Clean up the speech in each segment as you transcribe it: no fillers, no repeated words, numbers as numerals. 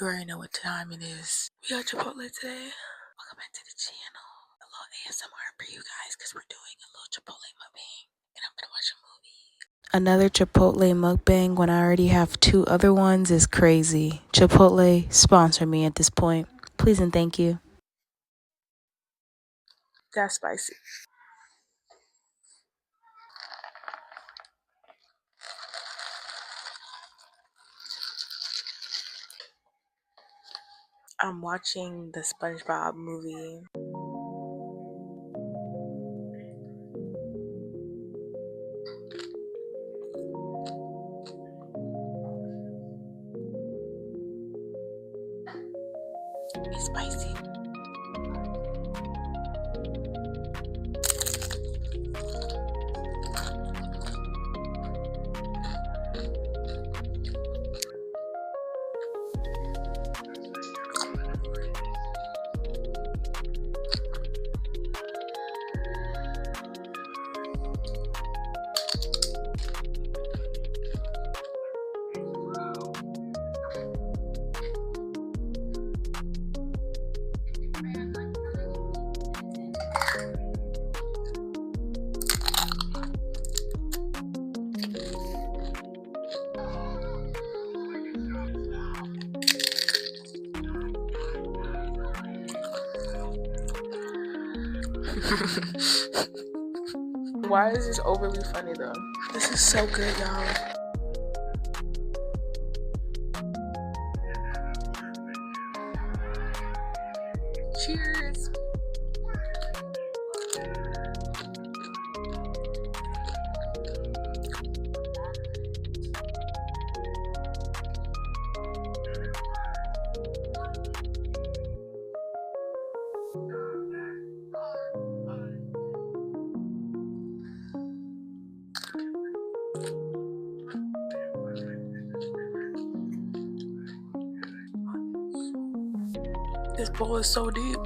You already know what time it is. We got Chipotle today. Welcome back to the channel. A little ASMR for you guys because we're doing a little Chipotle mukbang and I'm gonna watch a movie. Another Chipotle mukbang when I already have 2 other ones is crazy. Chipotle, sponsor me at this point. Please and thank you. That's spicy. I'm watching the SpongeBob movie. It's spicy. Why is this overly funny though? This is so good, y'all. Cheers. This bowl is so deep.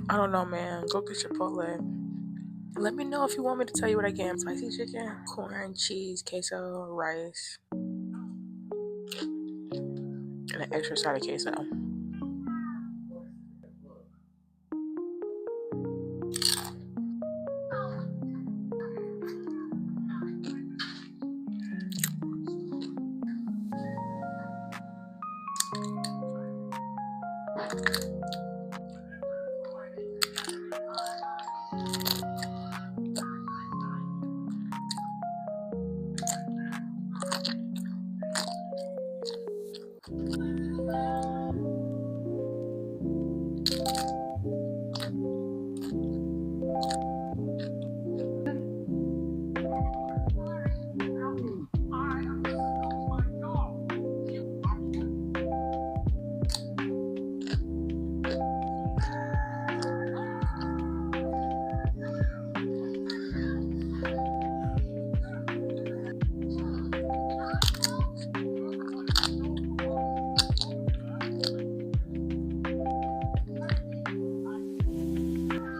I don't know, man. Go get Chipotle. Let me know if you want me to tell you what I get. Spicy chicken, corn, cheese, queso, rice, and an extra side of queso.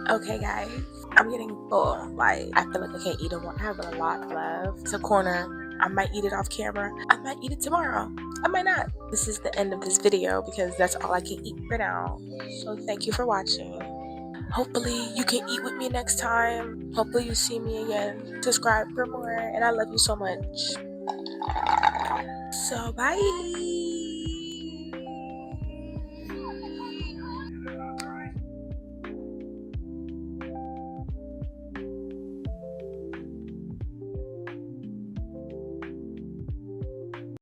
Okay, guys, I'm getting full. Like, I feel like I can't eat it more. I have a lot left. It's a corner. I might eat it off camera. I might eat it tomorrow. I might not. This is the end of this video because that's all I can eat for now. So thank you for watching. Hopefully you can eat with me next time. Hopefully you see me again. Subscribe for more. And I love you so much. So bye.